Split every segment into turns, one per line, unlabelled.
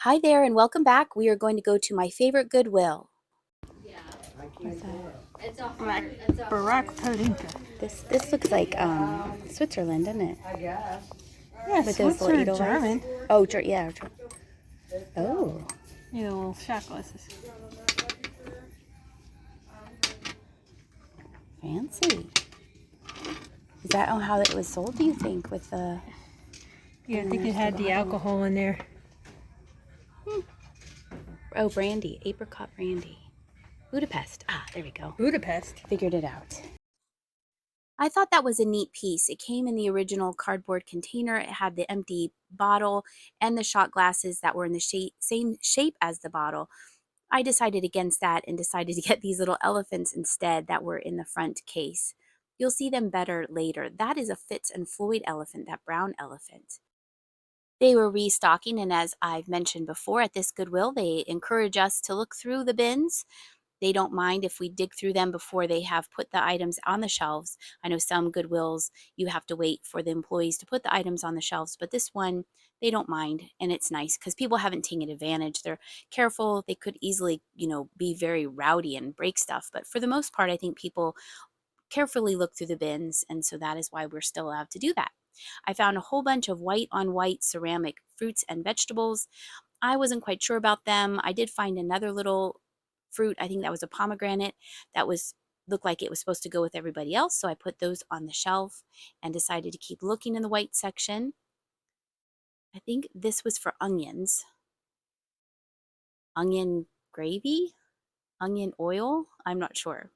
Hi there and welcome back. We are going to go to my favorite Goodwill.
What's that? Barack Palinka.
This looks like Switzerland, doesn't it?
Yeah,
With those little
Switzerland,
Edelweiss.
German.
Oh, yeah. Oh,
Yeah, the little shot glasses.
fancy. Is that how it was sold, do you think, with the...
Yeah, I think it had the alcohol in there.
Oh, brandy. Apricot brandy. Budapest. Ah, there we go.
Budapest.
Figured it out. I thought that was a neat piece. It came in the original cardboard container. It had the empty bottle and the shot glasses that were in the same shape as the bottle. I decided against that and decided to get these little elephants instead that were in the front case. You'll see them better later. That is a Fitz and Floyd elephant, that brown elephant. They were restocking, and as I've mentioned before, at this Goodwill, they encourage us to look through the bins. They don't mind if we dig through them before they have put the items on the shelves. I know some Goodwills, you have to wait for the employees to put the items on the shelves, but this one, they don't mind, and it's nice because people haven't taken advantage. They're careful. They could easily, be very rowdy and break stuff, but for the most part, I think people carefully look through the bins, and so that is why we're still allowed to do that. I found a whole bunch of white on white ceramic fruits and vegetables. I wasn't quite sure about them. I did find another little fruit. I think that was a pomegranate that was looked like it was supposed to go with everybody else, so I put those on the shelf and decided to keep looking in the white section. I think this was for onions. Onion gravy? Onion oil? I'm not sure.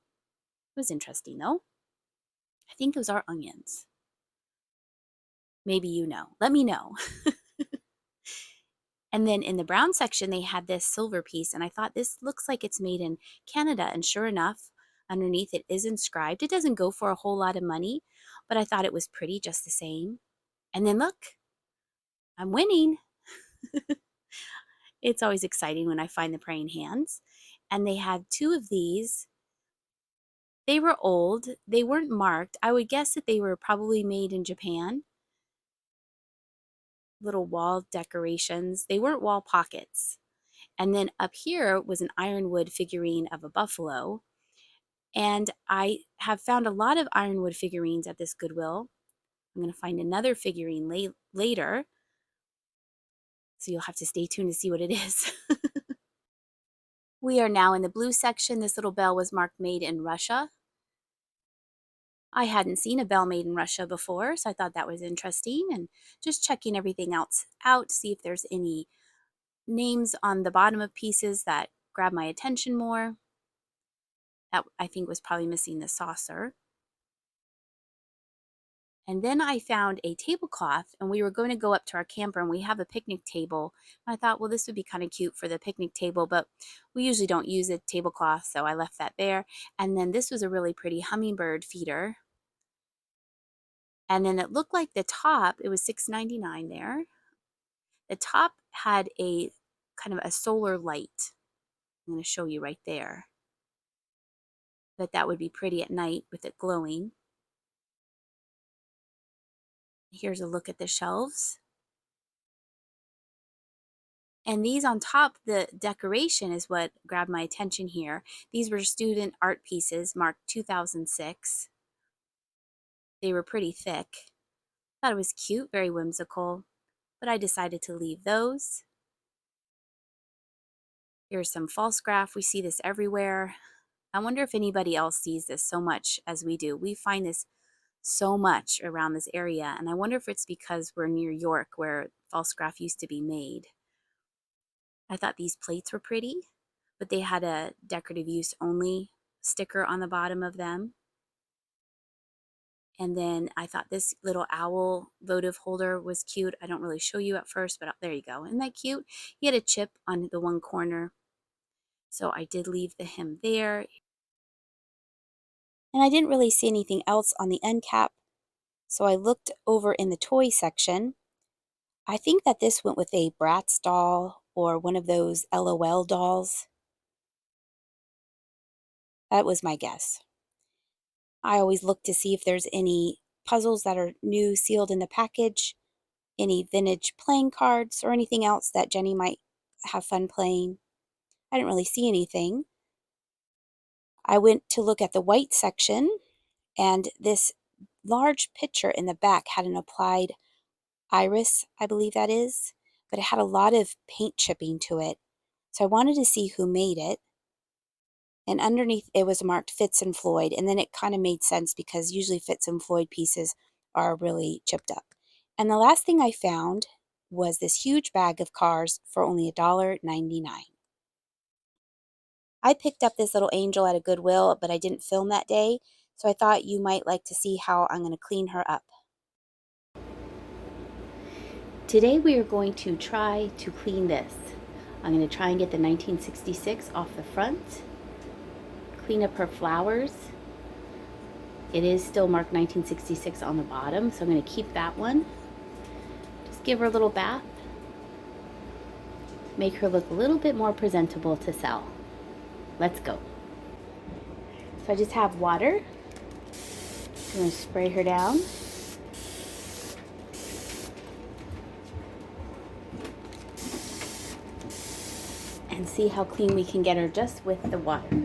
It was interesting though. I think those are onions. Maybe you know. Let me know. And then in the brown section, they had this silver piece, and I thought this looks like it's made in Canada. And sure enough, underneath it is inscribed. It doesn't go for a whole lot of money, but I thought it was pretty just the same. And then look, I'm winning. It's always exciting when I find the praying hands. And they had two of these. They were old. They weren't marked. I would guess that they were probably made in Japan. Little wall decorations. They weren't wall pockets. And then up here was an ironwood figurine of a buffalo. And I have found a lot of ironwood figurines at this Goodwill. I'm going to find another figurine later. So you'll have to stay tuned to see what it is. We are now in the blue section. This little bell was marked made in Russia. I hadn't seen a bell made in Russia before, so I thought that was interesting. And just checking everything else out, see if there's any names on the bottom of pieces that grab my attention more. That I think was probably missing the saucer. And then I found a tablecloth, and we were going to go up to our camper, and we have a picnic table. I thought, well, this would be kind of cute for the picnic table, but we usually don't use a tablecloth, so I left that there. And then this was a really pretty hummingbird feeder. And then it looked like the top, it was $6.99 there. The top had a kind of a solar light. I'm going to show you right there. But that would be pretty at night with it glowing. Here's a look at the shelves. And these on top, the decoration is what grabbed my attention here. These were student art pieces marked 2006. They were pretty thick. Thought it was cute, very whimsical, but I decided to leave those. Here's some false graph. We see this everywhere. I wonder if anybody else sees this so much as we do. We find this so much around this area, and I wonder if it's because we're near York where false graph used to be made. I thought these plates were pretty, but they had a decorative use only sticker on the bottom of them. And then I thought this little owl votive holder was cute. I don't really show you at first, but there you go. Isn't that cute? He had a chip on the one corner. So I did leave the him there. And I didn't really see anything else on the end cap. So I looked over in the toy section. I think that this went with a Bratz doll or one of those LOL dolls. That was my guess. I always look to see if there's any puzzles that are new sealed in the package, any vintage playing cards, or anything else that Jenny might have fun playing. I didn't really see anything. I went to look at the white section, and this large picture in the back had an applied iris, I believe that is, but it had a lot of paint chipping to it. So I wanted to see who made it. And underneath it was marked Fitz and Floyd, and then it kind of made sense because usually Fitz and Floyd pieces are really chipped up. And the last thing I found was this huge bag of cars for only $1.99. I picked up this little angel at a Goodwill, but I didn't film that day, so I thought you might like to see how I'm going to clean her up. Today we are going to try to clean this. I'm going to try and get the 1966 off the front, clean up her flowers. It is still marked 1966 on the bottom, so I'm going to keep that one. Just give her a little bath. Make her look a little bit more presentable to sell. Let's go. So I just have water. I'm going to spray her down. And see how clean we can get her just with the water.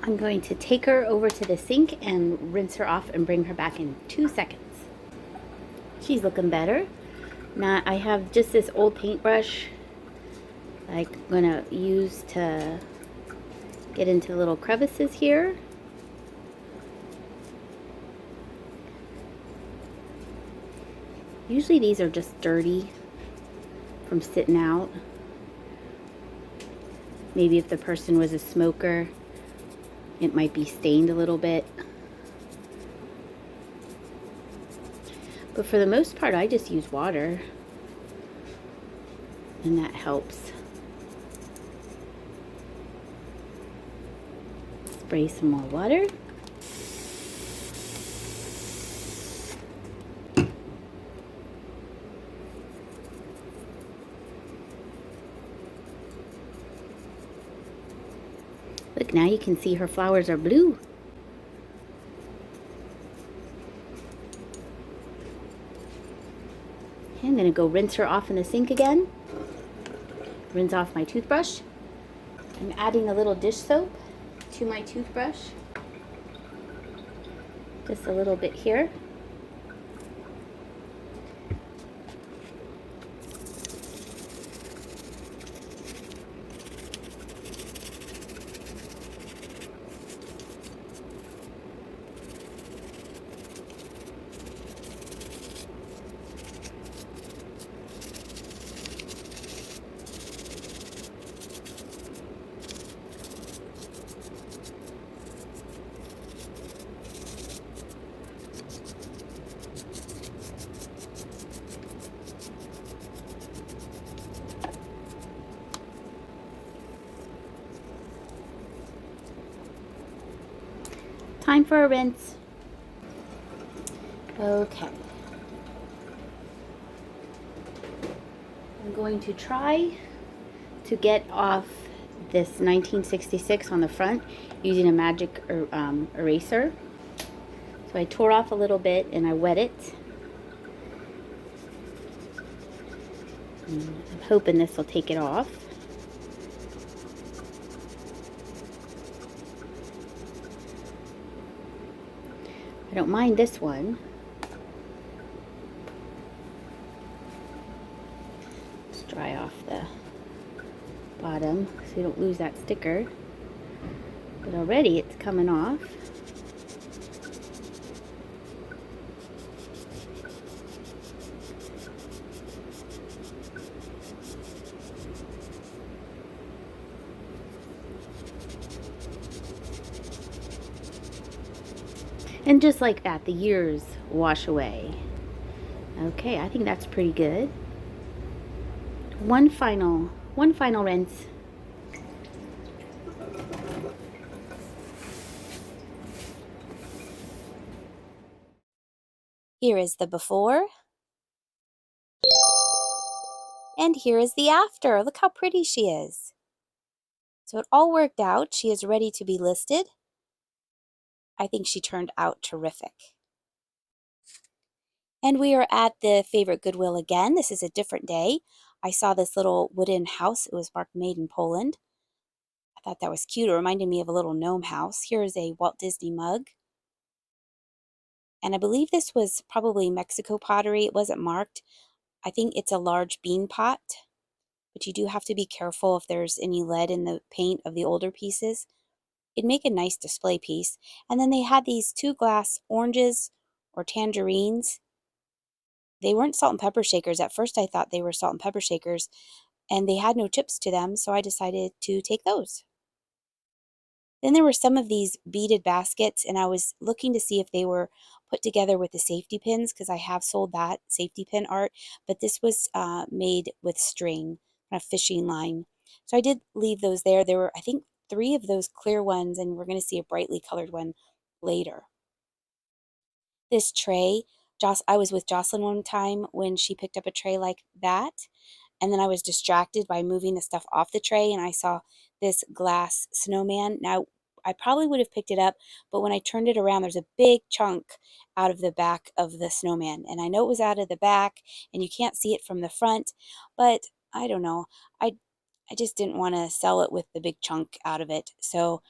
I'm going to take her over to the sink and rinse her off and bring her back in 2 seconds. She's looking better. Now I have just this old paintbrush I'm gonna use to get into the little crevices here. Usually these are just dirty from sitting out. Maybe if the person was a smoker, it might be stained a little bit. But for the most part, I just use water, and that helps. Spray some more water. Look, now you can see her flowers are blue. Okay, I'm going to go rinse her off in the sink again. Rinse off my toothbrush. I'm adding a little dish soap to my toothbrush. Just a little bit here. Time for a rinse. Okay. I'm going to try to get off this 1966 on the front using a magic eraser. So I tore off a little bit and I wet it. I'm hoping this will take it off. don't mind this one. Let's dry off the bottom so you don't lose that sticker. But already it's coming off. And just like that, the years wash away. Okay, I think that's pretty good. One final rinse. Here is the before. And here is the after. Look how pretty she is. So it all worked out. She is ready to be listed. I think she turned out terrific. And we are at the favorite Goodwill again. This is a different day. I saw this little wooden house. It was marked made in Poland. I thought that was cute. It reminded me of a little gnome house. Here is a Walt Disney mug. And I believe this was probably Mexico pottery. It wasn't marked. I think it's a large bean pot, but you do have to be careful if there's any lead in the paint of the older pieces. It'd make a nice display piece. And then they had these 2 glass oranges or tangerines. They weren't salt and pepper shakers. At first I thought they were salt and pepper shakers, and they had no chips to them, so I decided to take those. Then there were some of these beaded baskets, and I was looking to see if they were put together with the safety pins, because I have sold that safety pin art, but this was made with string, a fishing line. So I did leave those there. There were, I think, 3 of those clear ones, and we're going to see a brightly colored one later. This tray, I was with Jocelyn one time when she picked up a tray like that, and then I was distracted by moving the stuff off the tray, and I saw this glass snowman. Now, I probably would have picked it up, but when I turned it around, there's a big chunk out of the back of the snowman, and I know it was out of the back, and you can't see it from the front, but I don't know. I just didn't want to sell it with the big chunk out of it, so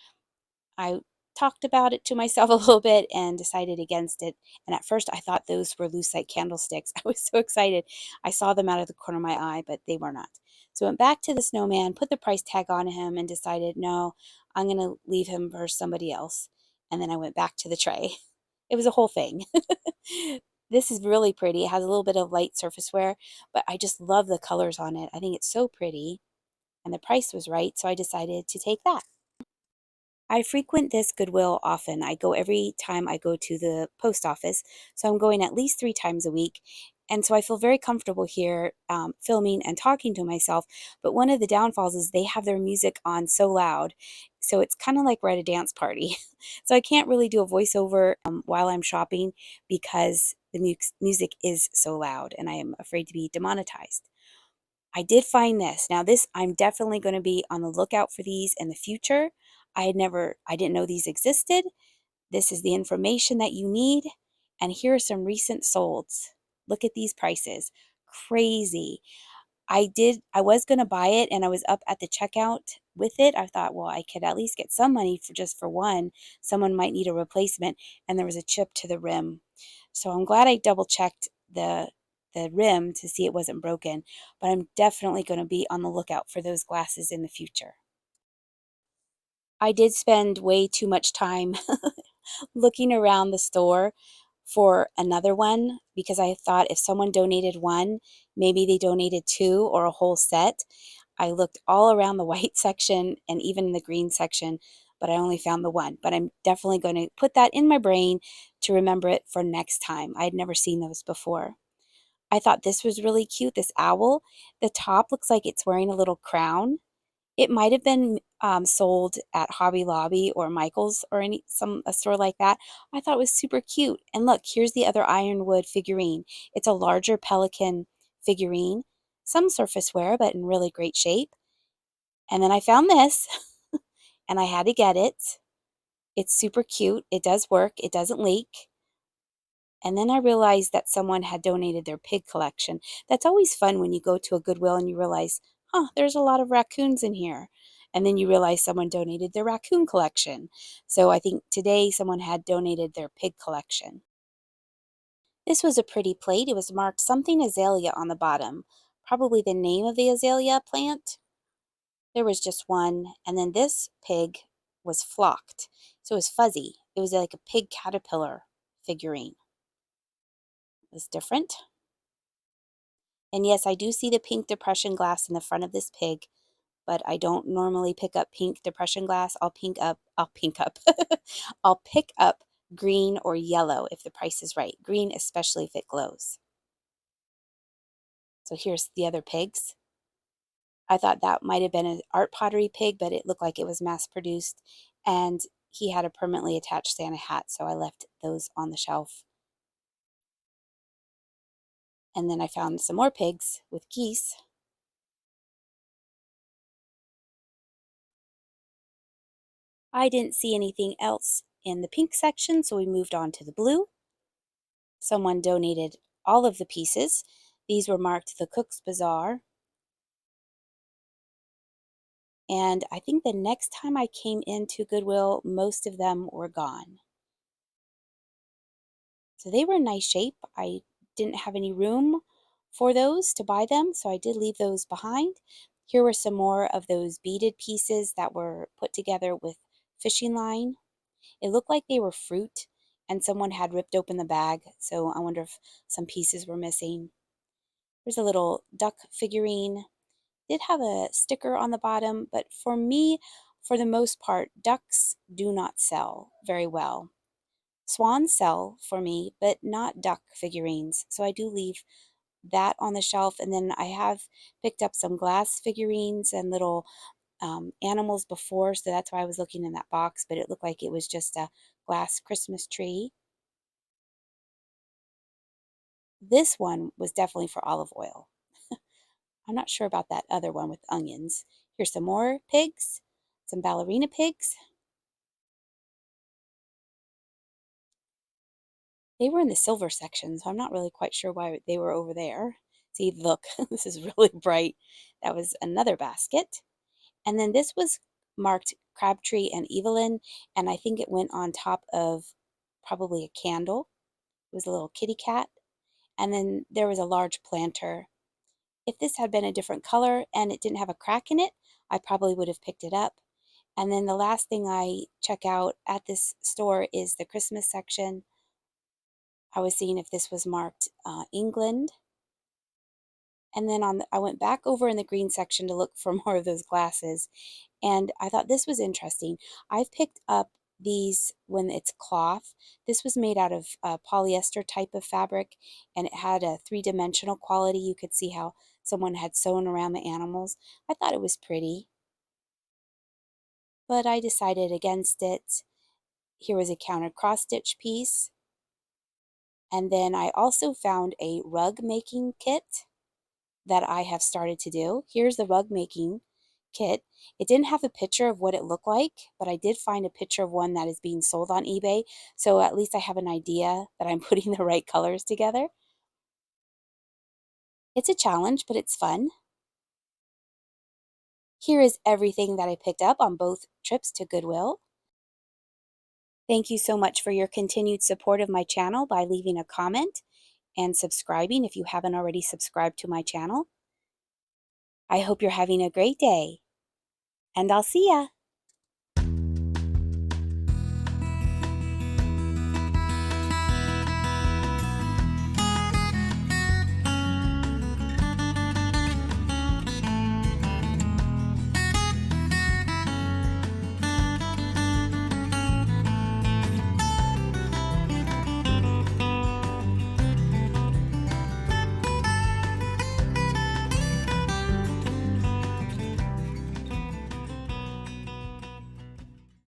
I talked about it to myself a little bit and decided against it. And at first, I thought those were lucite candlesticks. I was so excited. I saw them out of the corner of my eye, but they were not. So I went back to the snowman, put the price tag on him, and decided, no, I'm going to leave him for somebody else. And then I went back to the tray. It was a whole thing. This is really pretty. It has a little bit of light surface wear, but I just love the colors on it. I think it's so pretty. And the price was right, so I decided to take that. I frequent this Goodwill often. I go every time I go to the post office, so I'm going at least 3 times a week. And so I feel very comfortable here filming and talking to myself. But one of the downfalls is they have their music on so loud. So it's kind of like we're at a dance party. So I can't really do a voiceover while I'm shopping because the music is so loud and I am afraid to be demonetized. I did find this. Now this, I'm definitely going to be on the lookout for these in the future. I didn't know these existed. This is the information that you need. And here are some recent solds. Look at these prices. Crazy. I was going to buy it and I was up at the checkout with it. I thought, well, I could at least get some money for just for one. Someone might need a replacement. And there was a chip to the rim. So I'm glad I double checked the rim to see it wasn't broken, but I'm definitely going to be on the lookout for those glasses in the future. I did spend way too much time looking around the store for another one because I thought if someone donated one, maybe they donated 2 or a whole set. I looked all around the white section and even in the green section, but I only found the one. But I'm definitely going to put that in my brain to remember it for next time. I'd never seen those before. I thought this was really cute, this owl. The top looks like it's wearing a little crown. It might have been sold at Hobby Lobby or Michael's or a store like that. I thought it was super cute. And look, here's the other ironwood figurine. It's a larger pelican figurine, some surface wear, but in really great shape. And then I found this, and I had to get it. It's super cute. It does work. It doesn't leak. And then I realized that someone had donated their pig collection. That's always fun when you go to a Goodwill and you realize, huh, there's a lot of raccoons in here. And then you realize someone donated their raccoon collection. So I think today someone had donated their pig collection. This was a pretty plate. It was marked something azalea on the bottom, probably the name of the azalea plant. There was just one, and then this pig was flocked. So it was fuzzy. It was like a pig caterpillar figurine. It was different. And yes, I do see the pink depression glass in the front of this pig, but I don't normally pick up pink depression glass. I'll pick up green or yellow if the price is right. Green, especially if it glows. So here's the other pigs. I thought that might have been an art pottery pig, but it looked like it was mass produced. And he had a permanently attached Santa hat, so I left those on the shelf. And then I found some more pigs with geese. I didn't see anything else in the pink section, so we moved on to the blue. Someone donated all of the pieces. These were marked the Cook's Bazaar. And I think the next time I came into Goodwill, most of them were gone. So they were in nice shape. I didn't have any room for those to buy them, so I did leave those behind. Here were some more of those beaded pieces that were put together with fishing line. It looked like they were fruit, and someone had ripped open the bag, so I wonder if some pieces were missing. There's a little duck figurine. Did have a sticker on the bottom, but for me, for the most part, ducks do not sell very well. Swans sell for me, but not duck figurines, so I do leave that on the shelf. And then I have picked up some glass figurines and little animals before, so that's why I was looking in that box, but it looked like it was just a glass Christmas tree. This one was definitely for olive oil. I'm not sure about that other one with onions. Here's some more pigs, some ballerina pigs. They were in the silver section, so I'm not really quite sure why they were over there. See, look, this is really bright. That was another basket. And then this was marked Crabtree and Evelyn, and I think it went on top of probably a candle. It was a little kitty cat. And then there was a large planter. If this had been a different color and it didn't have a crack in it, I probably would have picked it up. And then the last thing I check out at this store is the Christmas section. I was seeing if this was marked England. And then I went back over in the green section to look for more of those glasses. And I thought this was interesting. I've picked up these when it's cloth. This was made out of polyester type of fabric, and it had a three-dimensional quality. You could see how someone had sewn around the animals. I thought it was pretty, but I decided against it. Here was a counter cross-stitch piece. And then I also found a rug making kit that I have started to do. Here's the rug making kit. It didn't have a picture of what it looked like, but I did find a picture of one that is being sold on eBay. So at least I have an idea that I'm putting the right colors together. It's a challenge, but it's fun. Here is everything that I picked up on both trips to Goodwill. Thank you so much for your continued support of my channel by leaving a comment and subscribing if you haven't already subscribed to my channel. I hope you're having a great day, and I'll see ya.